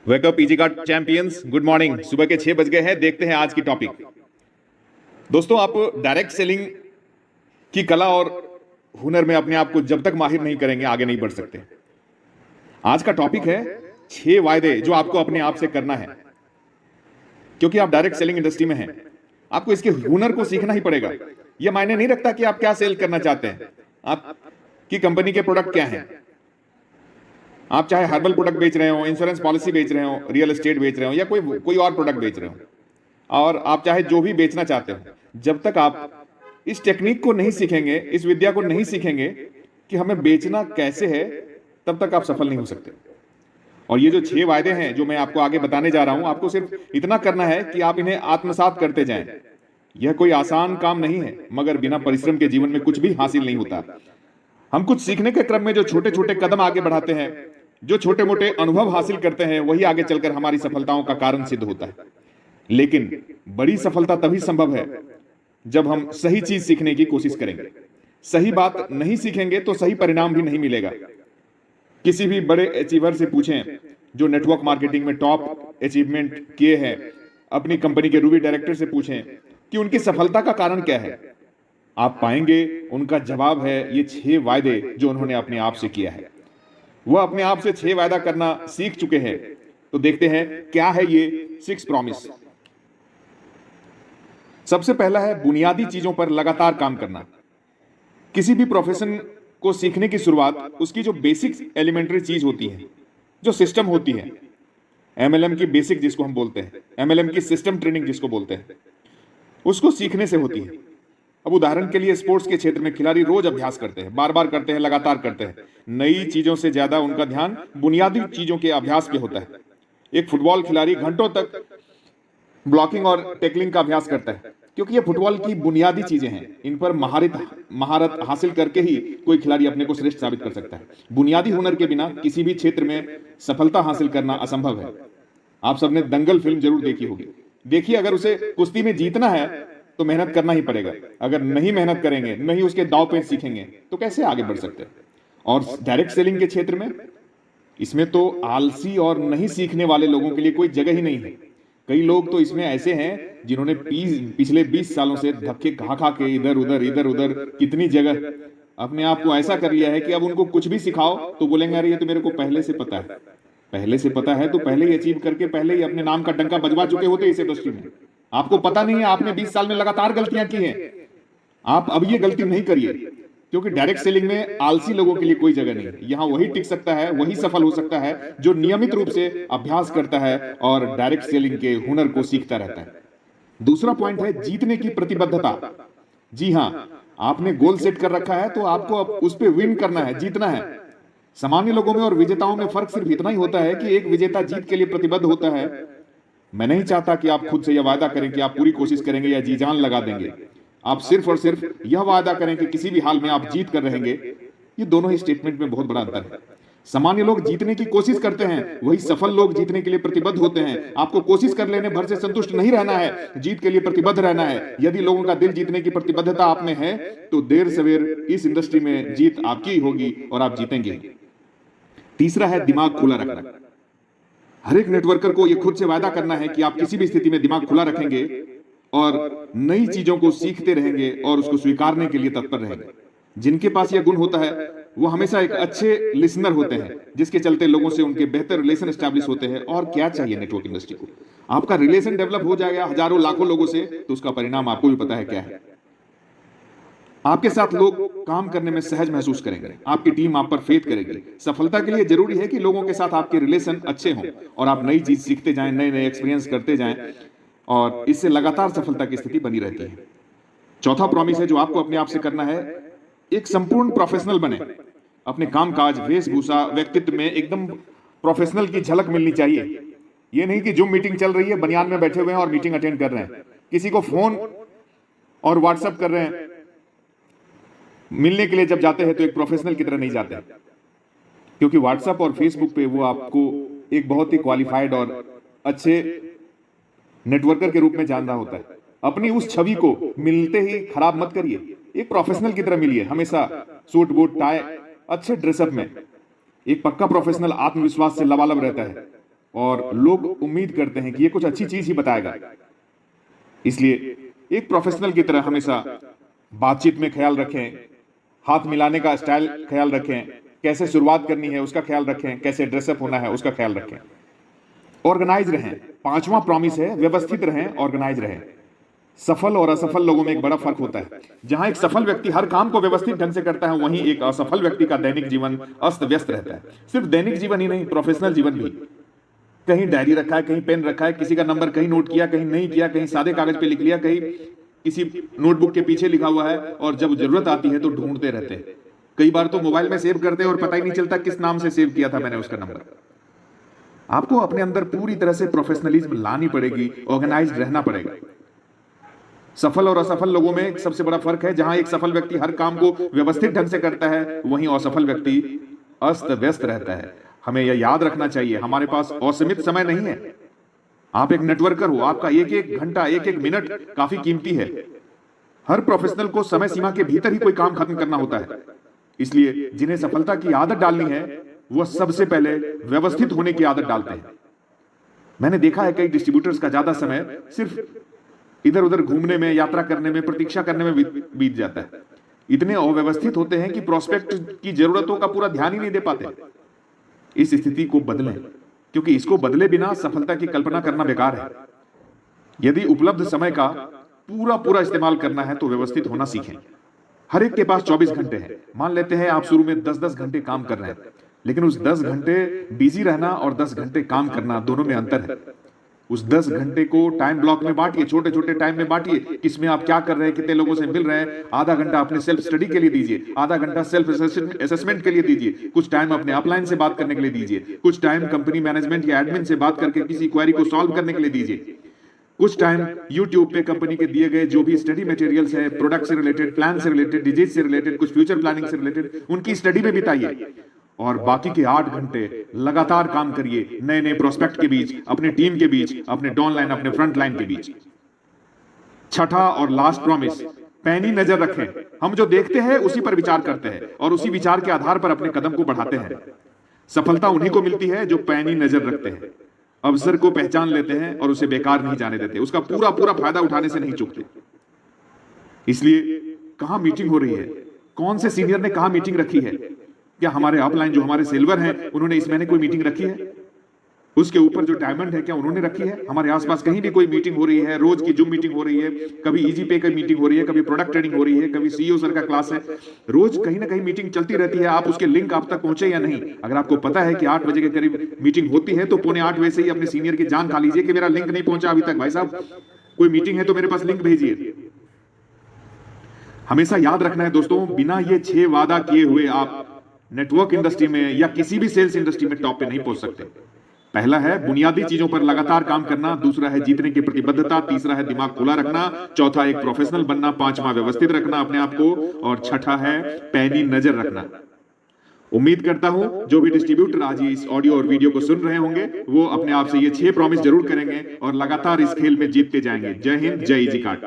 Wake up easy का champions, good morning. सुबह के 6 बज गए हैं। देखते हैं आज की टॉपिक। दोस्तों, आप डायरेक्ट सेलिंग की कला और हुनर में अपने आप को जब तक माहिर नहीं करेंगे आगे नहीं बढ़ सकते। आज का टॉपिक है 6 वायदे जो आपको अपने आप से करना है, क्योंकि आप डायरेक्ट सेलिंग इंडस्ट्री में हैं। आपको इसके हुनर को सीखना ही पड़ेगा। यह मायने नहीं रखता कि आप क्या सेल करना चाहते हैं, आपकी कंपनी के प्रोडक्ट क्या हैं। आप चाहे हर्बल प्रोडक्ट बेच रहे हो, इंश्योरेंस पॉलिसी बेच रहे हो, रियल एस्टेट बेच रहे हो या कोई और प्रोडक्ट बेच रहे हो, और आप चाहे जो भी बेचना चाहते हो, जब तक आप इस टेक्निक को नहीं सीखेंगे, इस विद्या को नहीं सीखेंगे कि हमें बेचना कैसे है, तब तक आप सफल नहीं हो सकते। और ये जो 6 वायदे हैं जो मैं आपको आगे बताने जा रहा हूं, आपको सिर्फ इतना करना है कि आप इन्हें आत्मसात करते जाएं। यह कोई आसान काम नहीं है, मगर बिना परिश्रम के जीवन में कुछ भी हासिल नहीं होता। हम कुछ सीखने के क्रम में जो छोटे छोटे कदम आगे बढ़ाते हैं, जो छोटे मोटे अनुभव हासिल करते हैं, वही आगे चलकर हमारी सफलताओं का कारण सिद्ध होता है। लेकिन बड़ी सफलता तभी संभव है जब हम सही चीज सीखने की कोशिश करेंगे। सही बात नहीं सीखेंगे तो सही परिणाम भी नहीं मिलेगा। किसी भी बड़े अचीवर से पूछें जो नेटवर्क मार्केटिंग में टॉप अचीवमेंट किए हैं, अपनी कंपनी के रूबी डायरेक्टर से पूछें कि उनकी सफलता का कारण क्या है, आप पाएंगे उनका जवाब है ये 6 वायदे जो उन्होंने अपने आप से किया है। वह अपने आप से 6 वायदा करना सीख चुके हैं। तो देखते हैं क्या है ये 6 प्रॉमिस। सबसे पहला है बुनियादी चीजों पर लगातार काम करना। किसी भी प्रोफेशन को सीखने की शुरुआत उसकी जो बेसिक एलिमेंट्री चीज होती है, जो सिस्टम होती है, एमएलएम की बेसिक जिसको हम बोलते हैं, एमएलएम की सिस्टम ट्रेनिंग जिसको बोलते हैं, उसको सीखने से होती है। अब उदाहरण के लिए स्पोर्ट्स के क्षेत्र में खिलाड़ी रोज अभ्यास करते हैं, बार बार करते हैं, लगातार करते हैं। नई चीजों से ज्यादा उनका ध्यान बुनियादी चीजों के अभ्यास पे होता है। एक फुटबॉल खिलाड़ी घंटों तक ब्लॉकिंग और टैकलिंग का अभ्यास करता है, क्योंकि ये फुटबॉल की बुनियादी चीजें हैं। इन पर महारत हासिल करके ही कोई खिलाड़ी अपने को श्रेष्ठ साबित कर सकता है। बुनियादी हुनर के बिना किसी भी क्षेत्र में सफलता हासिल करना असंभव है। आप सबने दंगल फिल्म जरूर देखी होगी। देखिए, अगर उसे कुश्ती में जीतना है तो मेहनत करना ही पड़ेगा। अगर नहीं मेहनत करेंगे, नहीं उसके दांव पेच सीखेंगे, तो कैसे आगे बढ़ सकते हैं। और डायरेक्ट सेलिंग के क्षेत्र में इसमें तो आलसी और नहीं सीखने वाले लोगों के लिए कोई जगह ही नहीं है। कई लोग तो इसमें ऐसे हैं जिन्होंने पिछले 20 सालों से धक्के खा खा के इधर उधर कितनी जगह अपने आप को ऐसा कर लिया है कि अब उनको कुछ भी सिखाओ तो बोलेंगे अरे ये तो मेरे को पहले से पता है। पहले से पता है तो पहले ही अचीव करके पहले ही अपने नाम का डंका बजवा चुके होते इस इंडस्ट्री में। आपको पता नहीं है, आपने 20 साल में लगातार गलतियां की हैं। आप अब ये गलती नहीं करिए, क्योंकि डायरेक्ट सेलिंग में आलसी लोगों के लिए कोई जगह नहीं है। यहां वही टिक सकता है, वही सफल हो सकता है जो नियमित रूप से अभ्यास करता है और डायरेक्ट सेलिंग के हुनर को सीखता रहता है। दूसरा पॉइंट है जीतने की प्रतिबद्धता। जी हां, आपने गोल सेट कर रखा है तो आपको अब उस पर विन करना है, जीतना है। सामान्य लोगों में और विजेताओं में फर्क सिर्फ इतना ही होता है कि एक विजेता जीत के लिए प्रतिबद्ध होता है। मैं नहीं चाहता कि आप खुद से यह वादा करें कि आप पूरी कोशिश करेंगे या जी जान लगा देंगे। आप सिर्फ और सिर्फ यह वादा करें कि किसी भी हाल में आप जीत कर रहेंगे। ये दोनों ही स्टेटमेंट में बहुत बड़ा अंतर है। सामान्य लोग जीतने की कोशिश करते हैं, वही सफल लोग जीतने के लिए प्रतिबद्ध होते हैं। आपको कोशिश कर लेने भर से संतुष्ट नहीं रहना है, जीत के लिए प्रतिबद्ध रहना है। यदि लोगों का दिल जीतने की प्रतिबद्धता आप में है तो देर सवेर इस इंडस्ट्री में जीत आपकी ही होगी और आप जीतेंगे। तीसरा है दिमाग खुला रखना। हर एक नेटवर्कर को यह खुद से वादा करना है कि आप किसी भी स्थिति में दिमाग खुला रखेंगे और नई चीजों को सीखते रहेंगे और उसको स्वीकारने के लिए तत्पर रहेंगे। जिनके पास यह गुण होता है वो हमेशा एक अच्छे लिसनर होते हैं, जिसके चलते लोगों से उनके बेहतर रिलेशन एस्टैब्लिश होते हैं। और क्या चाहिए नेटवर्क इंडस्ट्री को? आपका रिलेशन डेवलप हो जाएगा हजारों लाखों लोगों से, तो उसका परिणाम आपको भी पता है क्या है। आपके साथ लोग काम करने में सहज महसूस करेंगे, आपकी टीम आप पर फेथ करेगी। सफलता के लिए जरूरी है कि लोगों के साथ आपके रिलेशन अच्छे हों और आप नई चीज सीखते जाएं, नए नए एक्सपीरियंस करते जाएं, और इससे लगातार सफलता की स्थिति बनी रहती है। चौथा प्रॉमिस है जो आपको अपने आप से करना है, एक संपूर्ण प्रोफेशनल बने। अपने कामकाज, वेशभूषा, व्यक्तित्व में एकदम प्रोफेशनल की झलक मिलनी चाहिए। ये नहीं कि जूम मीटिंग चल रही है, बनियान में बैठे हुए हैं और मीटिंग अटेंड कर रहे हैं, किसी को फोन और व्हाट्सएप कर रहे हैं। मिलने के लिए जब जाते हैं तो एक प्रोफेशनल की तरह नहीं जाते, क्योंकि व्हाट्सएप और फेसबुक पे वो आपको एक बहुत ही क्वालिफाइड और अच्छे नेटवर्कर के रूप में जान रहा होता है। अपनी उस छवि को मिलते ही खराब मत करिए, एक प्रोफेशनल की तरह मिलिए। हमेशा सूट बूट टाई अच्छे ड्रेसअप में। एक पक्का प्रोफेशनल आत्मविश्वास से लबालब रहता है और लोग उम्मीद करते हैं कि ये कुछ अच्छी चीज ही बताएगा। इसलिए एक प्रोफेशनल की तरह हमेशा बातचीत में ख्याल रखें, हाथ मिलाने का स्टाइल ख्याल रखें, कैसे शुरुआत करनी है उसका ख्याल रखें, कैसे ड्रेसअप होना है उसका ख्याल रखें। ऑर्गेनाइज रहें, पांचवा प्रॉमिस है व्यवस्थित रहें, ऑर्गेनाइज रहें। सफल और असफल लोगों में एक बड़ा फर्क होता है। जहां एक सफल व्यक्ति हर काम को व्यवस्थित ढंग से करता है, वहीं एक असफल व्यक्ति का दैनिक जीवन अस्त व्यस्त रहता है। सिर्फ दैनिक जीवन ही नहीं, प्रोफेशनल जीवन भी। कहीं डायरी रखा है, कहीं पेन रखा है, किसी का नंबर कहीं नोट किया, कहीं नहीं किया, कहीं सादे कागज पे लिख लिया, कहीं किसी नोटबुक के पीछे लिखा हुआ है, और जब जरूरत आती है तो ढूंढते रहते हैं। कई बार तो मोबाइल में सेव करते हैं और पता ही नहीं चलता किस नाम से सेव किया था मैंने उसका नंबर। आपको अपने अंदर पूरी तरह से प्रोफेशनलिज्म लानी पड़ेगी, ऑर्गेनाइज्ड रहना पड़ेगा। सफल और असफल लोगों में एक सबसे बड़ा फर्क है। जहां एक सफल व्यक्ति हर काम को व्यवस्थित ढंग से करता है, वहीं असफल व्यक्ति अस्त व्यस्त रहता है। हमें यह याद रखना चाहिए, हमारे पास असीमित समय नहीं है। आप एक नेटवर्कर हो, आपका एक एक घंटा, एक एक मिनट काफी कीमती है। हर प्रोफेशनल को समय सीमा के भीतर ही कोई काम खत्म करना होता है। इसलिए जिन्हें सफलता की आदत डालनी है, वह सबसे पहले व्यवस्थित होने की आदत डालते हैं। मैंने देखा है कई डिस्ट्रीब्यूटर्स का ज्यादा समय सिर्फ इधर उधर घूमने में, यात्रा करने में, प्रतीक्षा करने में बीत जाता है। इतने अव्यवस्थित होते हैं कि प्रोस्पेक्ट की जरूरतों का पूरा ध्यान ही नहीं दे पाते। इस स्थिति को बदलें, क्योंकि इसको बदले बिना सफलता की कल्पना करना बेकार है। यदि उपलब्ध समय का पूरा इस्तेमाल करना है तो व्यवस्थित होना सीखें। हर एक के पास 24 घंटे हैं। मान लेते हैं आप शुरू में 10-10 घंटे काम कर रहे हैं, लेकिन उस 10 घंटे बिजी रहना और 10 घंटे काम करना, दोनों में अंतर है। उस 10 घंटे को टाइम ब्लॉक में बांटिए, छोटे छोटे टाइम में बांटिए। किसमें आप क्या कर रहे हैं, कितने लोगों से मिल रहे हैं। आधा घंटा अपने सेल्फ स्टडी के लिए दीजिए, आधा घंटा सेल्फ असेसमेंट के लिए दीजिए, कुछ टाइम अपने अपलाइन से बात करने के लिए दीजिए, कुछ टाइम कंपनी मैनेजमेंट या एडमिन से बात करके किसी क्वेरी को सॉल्व करने के लिए दीजिए, कुछ टाइम YouTube पे कंपनी के दिए गए जो भी स्टडी मटेरियल्स है, प्रोडक्ट से रिलेटेड, प्लान से रिलेटेड, डिजीज से रिलेटेड, कुछ फ्यूचर प्लानिंग से रिलेटेड, उनकी स्टडी में बिताइए। और बाकी के 8 घंटे लगातार काम करिए, नए नए प्रोस्पेक्ट के बीच, अपने टीम के बीच, अपने डाउन लाइन, अपने फ्रंट लाइन के बीच। छठा और लास्ट प्रॉमिस, पैनी नजर रखें। हम जो देखते हैं उसी पर विचार करते हैं और उसी विचार के आधार पर अपने कदम को बढ़ाते हैं। सफलता उन्हीं को मिलती है जो पैनी नजर रखते हैं, अवसर को पहचान लेते हैं और उसे बेकार नहीं जाने देते, उसका पूरा फायदा उठाने से नहीं चूकते। इसलिए कहां मीटिंग हो रही है, कौन से सीनियर ने कहां मीटिंग रखी है, क्या हमारे अपलाइन जो हमारे सिल्वर हैं उन्होंने इस महीने कोई मीटिंग रखी है, उसके ऊपर जो डायमंड है क्या उन्होंने रखी है। हमारे आसपास कहीं भी कोई मीटिंग हो रही है, रोज की जूम मीटिंग हो रही है, कभी इजी पे की मीटिंग हो रही है, कभी प्रोडक्ट ट्रेनिंग हो रही है, कभी सीईओ सर का क्लास है, रोज कहीं ना कहीं मीटिंग चलती रहती है। आप उसके लिंक आप तक पहुंचे या नहीं। अगर आपको पता है कि 8 बजे के करीब मीटिंग होती है तो 7:45 बजे से ही अपने सीनियर की जान खा लीजिए कि मेरा लिंक नहीं पहुंचा अभी तक, भाई साहब कोई मीटिंग है तो मेरे पास लिंक भेजिए। हमेशा याद रखना है दोस्तों, बिना ये 6 वादा किए हुए आप नेटवर्क इंडस्ट्री में या किसी भी सेल्स इंडस्ट्री में टॉप पे नहीं पहुंच सकते। पहला है बुनियादी चीजों पर लगातार काम करना, दूसरा है जीतने की प्रतिबद्धता, तीसरा है दिमाग खुला रखना, चौथा एक प्रोफेशनल बनना, पांचवा व्यवस्थित रखना अपने आप को, और छठा है पैनी नजर रखना। उम्मीद करता हूं जो भी डिस्ट्रीब्यूटर आज इस ऑडियो और वीडियो को सुन रहे होंगे वो अपने आप से ये 6 प्रॉमिस जरूर करेंगे और लगातार इस खेल में जीतते जाएंगे। जय हिंद, जय इजी कार्ड।